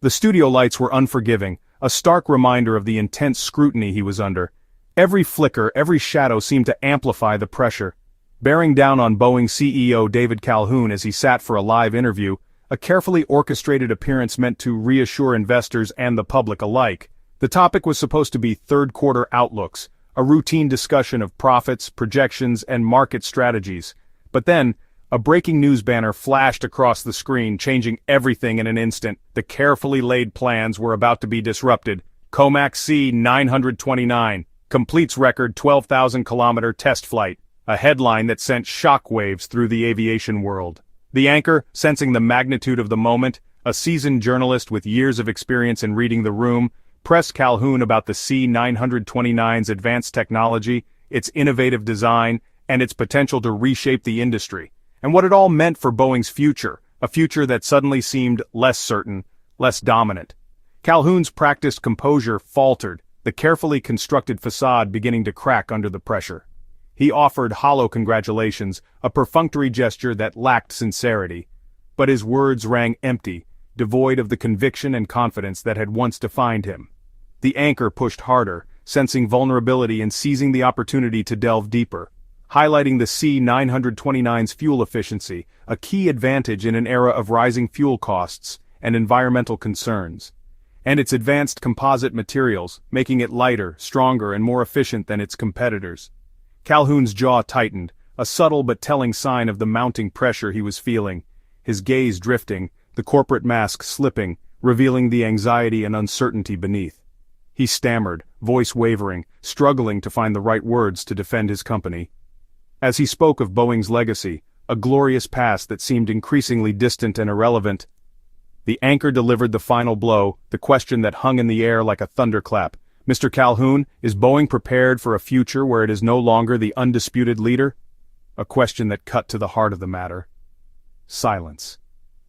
The studio lights were unforgiving, a stark reminder of the intense scrutiny he was under. Every flicker, every shadow seemed to amplify the pressure. Bearing down on Boeing CEO David Calhoun as he sat for a live interview, a carefully orchestrated appearance meant to reassure investors and the public alike. The topic was supposed to be third-quarter outlooks, a routine discussion of profits, projections, and market strategies. But then, a breaking news banner flashed across the screen, changing everything in an instant. The carefully laid plans were about to be disrupted. COMAC C929 completes record 12,000-kilometer test flight, a headline that sent shockwaves through the aviation world. The anchor, sensing the magnitude of the moment, a seasoned journalist with years of experience in reading the room, pressed Calhoun about the C929's advanced technology, its innovative design, and its potential to reshape the industry, and what it all meant for Boeing's future, a future that suddenly seemed less certain, less dominant. Calhoun's practiced composure faltered, the carefully constructed facade beginning to crack under the pressure. He offered hollow congratulations, a perfunctory gesture that lacked sincerity. But his words rang empty, devoid of the conviction and confidence that had once defined him. The anchor pushed harder, sensing vulnerability and seizing the opportunity to delve deeper, highlighting the C929's fuel efficiency, a key advantage in an era of rising fuel costs and environmental concerns, and its advanced composite materials, making it lighter, stronger, and more efficient than its competitors. Calhoun's jaw tightened, a subtle but telling sign of the mounting pressure he was feeling, his gaze drifting, the corporate mask slipping, revealing the anxiety and uncertainty beneath. He stammered, voice wavering, struggling to find the right words to defend his company. As he spoke of Boeing's legacy, a glorious past that seemed increasingly distant and irrelevant, the anchor delivered the final blow, the question that hung in the air like a thunderclap. Mr. Calhoun, is Boeing prepared for a future where it is no longer the undisputed leader? A question that cut to the heart of the matter. Silence.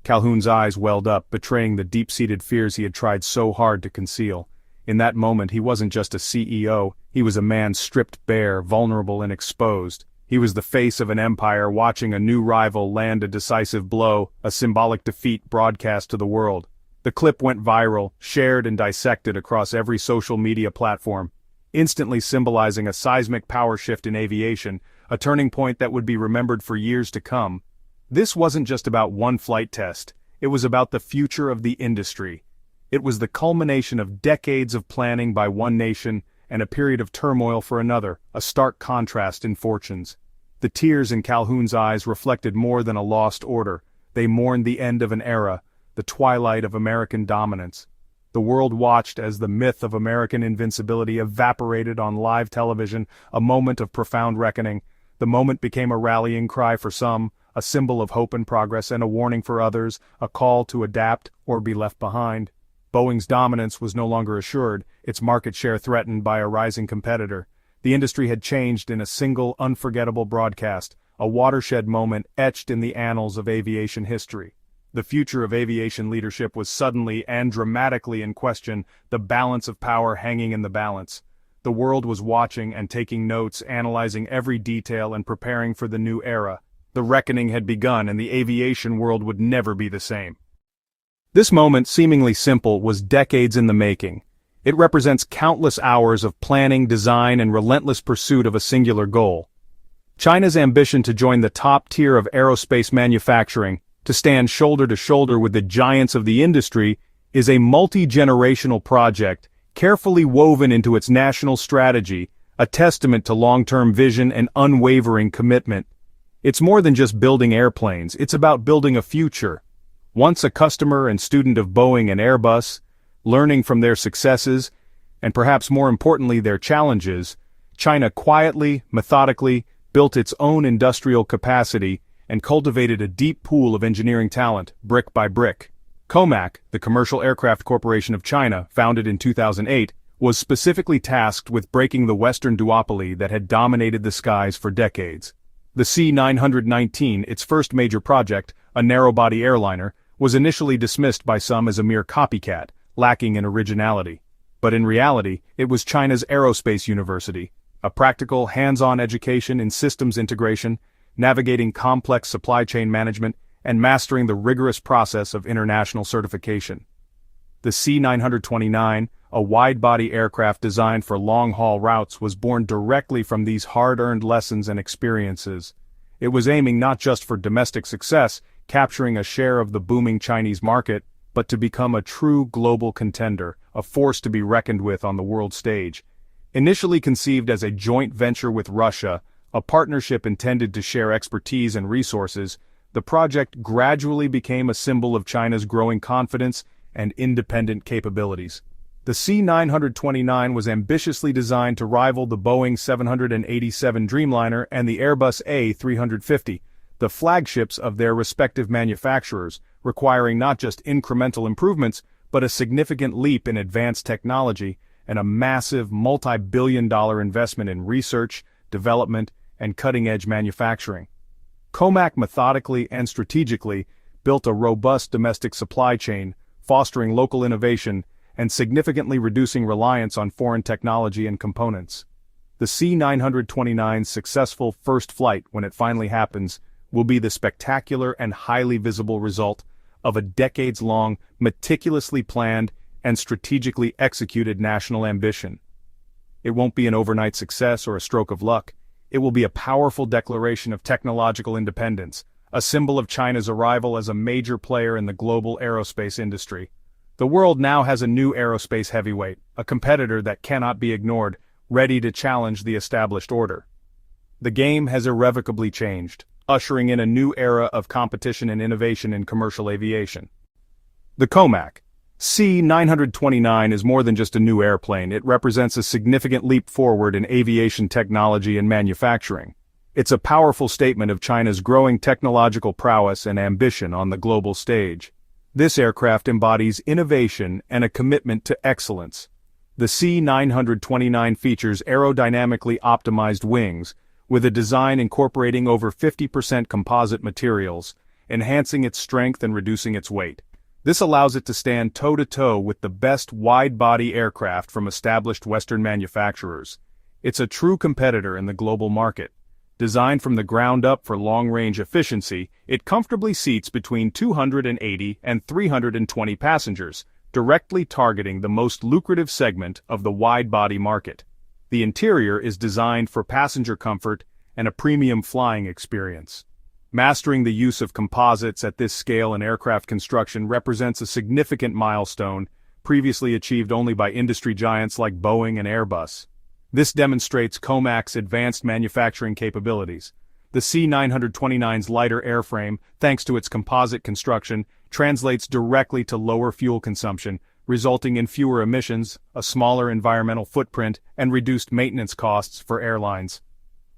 Calhoun's eyes welled up, betraying the deep-seated fears he had tried so hard to conceal. In that moment he wasn't just a CEO, he was a man stripped bare, vulnerable and exposed. He was the face of an empire watching a new rival land a decisive blow, a symbolic defeat broadcast to the world. The clip went viral, shared and dissected across every social media platform, instantly symbolizing a seismic power shift in aviation, a turning point that would be remembered for years to come. This wasn't just about one flight test, it was about the future of the industry. It was the culmination of decades of planning by one nation and a period of turmoil for another, a stark contrast in fortunes. The tears in Calhoun's eyes reflected more than a lost order. They mourned the end of an era, the twilight of American dominance. The world watched as the myth of American invincibility evaporated on live television, a moment of profound reckoning. The moment became a rallying cry for some, a symbol of hope and progress, and a warning for others, a call to adapt or be left behind. Boeing's dominance was no longer assured, its market share threatened by a rising competitor. The industry had changed in a single, unforgettable broadcast, a watershed moment etched in the annals of aviation history. The future of aviation leadership was suddenly and dramatically in question, the balance of power hanging in the balance. The world was watching and taking notes, analyzing every detail and preparing for the new era. The reckoning had begun and the aviation world would never be the same. This moment, seemingly simple, was decades in the making. It represents countless hours of planning, design, and relentless pursuit of a singular goal. China's ambition to join the top tier of aerospace manufacturing, to stand shoulder to shoulder with the giants of the industry, is a multi-generational project, carefully woven into its national strategy, a testament to long-term vision and unwavering commitment. It's more than just building airplanes, it's about building a future. Once a customer and student of Boeing and Airbus, learning from their successes, and perhaps more importantly their challenges, China quietly, methodically, built its own industrial capacity and cultivated a deep pool of engineering talent, brick by brick. COMAC, the Commercial Aircraft Corporation of China, founded in 2008, was specifically tasked with breaking the Western duopoly that had dominated the skies for decades. The C919, its first major project, a narrow-body airliner, was initially dismissed by some as a mere copycat, lacking in originality. But in reality, it was China's Aerospace University, a practical, hands-on education in systems integration, navigating complex supply chain management, and mastering the rigorous process of international certification. The C929, a wide-body aircraft designed for long-haul routes, was born directly from these hard-earned lessons and experiences. It was aiming not just for domestic success, capturing a share of the booming Chinese market, but to become a true global contender, a force to be reckoned with on the world stage. Initially conceived as a joint venture with Russia, a partnership intended to share expertise and resources, the project gradually became a symbol of China's growing confidence and independent capabilities. The C929 was ambitiously designed to rival the Boeing 787 Dreamliner and the Airbus A350, the flagships of their respective manufacturers, requiring not just incremental improvements, but a significant leap in advanced technology and a massive multi-billion-dollar investment in research, development, and cutting-edge manufacturing. COMAC methodically and strategically built a robust domestic supply chain, fostering local innovation and significantly reducing reliance on foreign technology and components. The C929's successful first flight, when it finally happens, will be the spectacular and highly visible result of a decades-long, meticulously planned, and strategically executed national ambition. It won't be an overnight success or a stroke of luck. It will be a powerful declaration of technological independence, a symbol of China's arrival as a major player in the global aerospace industry. The world now has a new aerospace heavyweight, a competitor that cannot be ignored, ready to challenge the established order. The game has irrevocably changed, ushering in a new era of competition and innovation in commercial aviation. The COMAC C929 is more than just a new airplane. It represents a significant leap forward in aviation technology and manufacturing. It's a powerful statement of China's growing technological prowess and ambition on the global stage. This aircraft embodies innovation and a commitment to excellence. The C929 features aerodynamically optimized wings, with a design incorporating over 50% composite materials, enhancing its strength and reducing its weight. This allows it to stand toe-to-toe with the best wide-body aircraft from established Western manufacturers. It's a true competitor in the global market. Designed from the ground up for long-range efficiency, it comfortably seats between 280 and 320 passengers, directly targeting the most lucrative segment of the wide-body market. The interior is designed for passenger comfort and a premium flying experience. Mastering the use of composites at this scale in aircraft construction represents a significant milestone, previously achieved only by industry giants like Boeing and Airbus. This demonstrates COMAC's advanced manufacturing capabilities. The C929's lighter airframe, thanks to its composite construction, translates directly to lower fuel consumption, resulting in fewer emissions, a smaller environmental footprint, and reduced maintenance costs for airlines.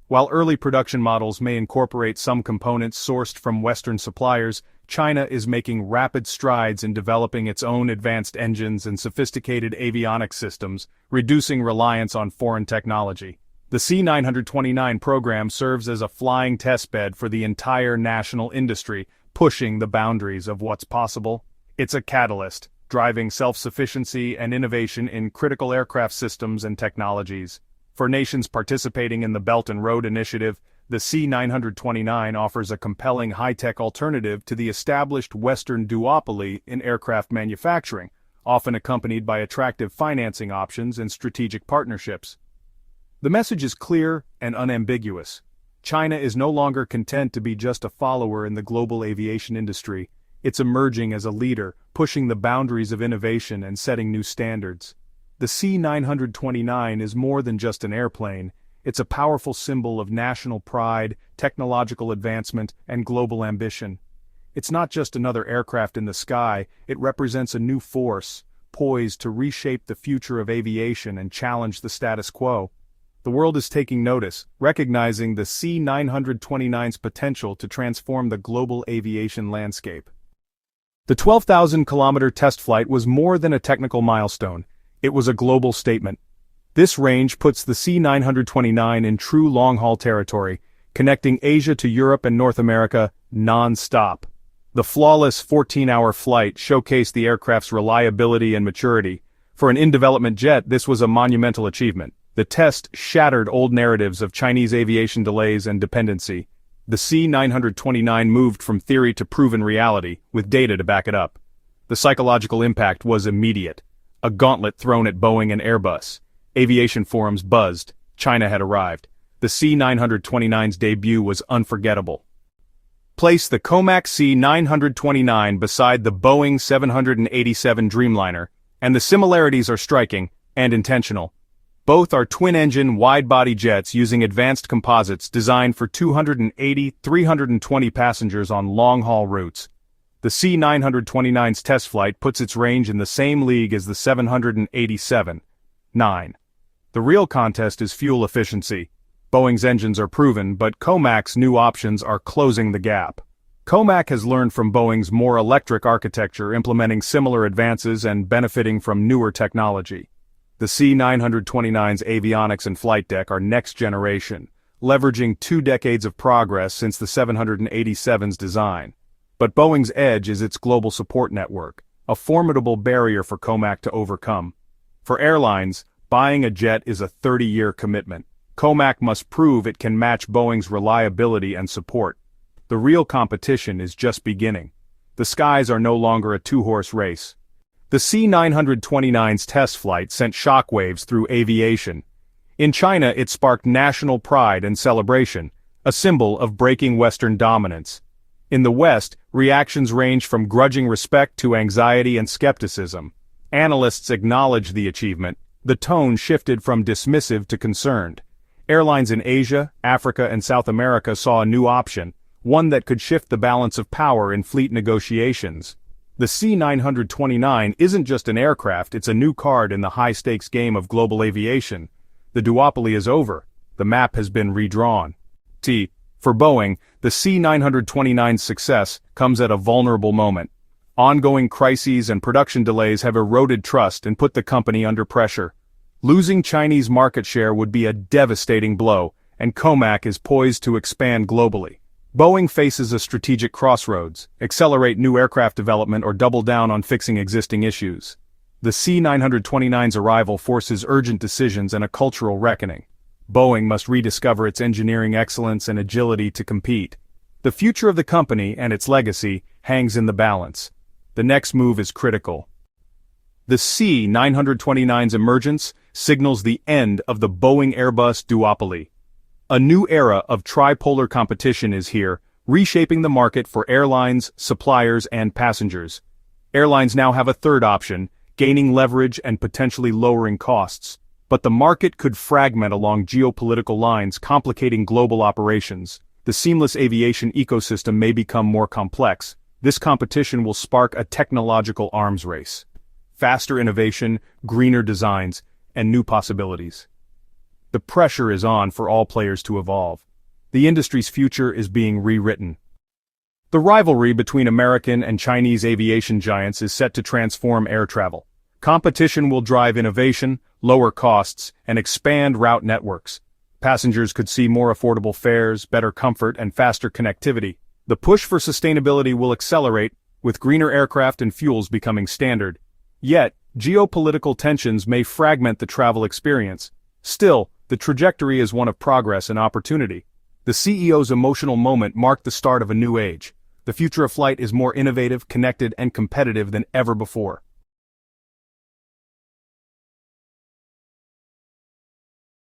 While early production models may incorporate some components sourced from Western suppliers, China is making rapid strides in developing its own advanced engines and sophisticated avionics systems, reducing reliance on foreign technology. The C929 program serves as a flying testbed for the entire national industry, pushing the boundaries of what's possible. It's a catalyst, driving self-sufficiency and innovation in critical aircraft systems and technologies. For nations participating in the Belt and Road Initiative, the C929 offers a compelling high-tech alternative to the established Western duopoly in aircraft manufacturing, often accompanied by attractive financing options and strategic partnerships. The message is clear and unambiguous. China is no longer content to be just a follower in the global aviation industry. It's emerging as a leader, pushing the boundaries of innovation and setting new standards. The C929 is more than just an airplane. It's a powerful symbol of national pride, technological advancement, and global ambition. It's not just another aircraft in the sky, it represents a new force, poised to reshape the future of aviation and challenge the status quo. The world is taking notice, recognizing the C929's potential to transform the global aviation landscape. The 12,000-kilometer test flight was more than a technical milestone. It was a global statement. This range puts the C929 in true long-haul territory, connecting Asia to Europe and North America non-stop. The flawless 14-hour flight showcased the aircraft's reliability and maturity. For an in-development jet, this was a monumental achievement. The test shattered old narratives of Chinese aviation delays and dependency. The C929 moved from theory to proven reality, with data to back it up. The psychological impact was immediate. A gauntlet thrown at Boeing and Airbus. Aviation forums buzzed. China had arrived. The C929's debut was unforgettable. Place the Comac C929 beside the Boeing 787 Dreamliner, and the similarities are striking and intentional. Both are twin-engine, wide-body jets using advanced composites designed for 280-320 passengers on long-haul routes. The C929's test flight puts its range in the same league as the 787-9. The real contest is fuel efficiency. Boeing's engines are proven, but Comac's new options are closing the gap. Comac has learned from Boeing's more electric architecture, implementing similar advances and benefiting from newer technology. The C929's avionics and flight deck are next generation, leveraging 2 decades of progress since the 787's design. But Boeing's edge is its global support network, a formidable barrier for Comac to overcome. For airlines, buying a jet is a 30-year commitment. Comac must prove it can match Boeing's reliability and support. The real competition is just beginning. The skies are no longer a 2-horse race. The C929's test flight sent shockwaves through aviation. In China, it sparked national pride and celebration, a symbol of breaking Western dominance. In the West, reactions ranged from grudging respect to anxiety and skepticism. Analysts acknowledged the achievement. The tone shifted from dismissive to concerned. Airlines in Asia, Africa, and South America saw a new option, one that could shift the balance of power in fleet negotiations. The C929 isn't just an aircraft, it's a new card in the high-stakes game of global aviation. The duopoly is over. The map has been redrawn. For Boeing, the C929's success comes at a vulnerable moment. Ongoing crises and production delays have eroded trust and put the company under pressure. Losing Chinese market share would be a devastating blow, and Comac is poised to expand globally. Boeing faces a strategic crossroads: accelerate new aircraft development or double down on fixing existing issues. The C929's arrival forces urgent decisions and a cultural reckoning. Boeing must rediscover its engineering excellence and agility to compete. The future of the company and its legacy hangs in the balance. The next move is critical. The C929's emergence signals the end of the Boeing-Airbus duopoly. A new era of tripolar competition is here, reshaping the market for airlines, suppliers, and passengers. Airlines now have a third option, gaining leverage and potentially lowering costs. But the market could fragment along geopolitical lines, complicating global operations. The seamless aviation ecosystem may become more complex. This competition will spark a technological arms race. Faster innovation, greener designs, and new possibilities. The pressure is on for all players to evolve. The industry's future is being rewritten. The rivalry between American and Chinese aviation giants is set to transform air travel. Competition will drive innovation, lower costs, and expand route networks. Passengers could see more affordable fares, better comfort, and faster connectivity. The push for sustainability will accelerate, with greener aircraft and fuels becoming standard. Yet, geopolitical tensions may fragment the travel experience. Still, the trajectory is one of progress and opportunity. The CEO's emotional moment marked the start of a new age. The future of flight is more innovative, connected, and competitive than ever before.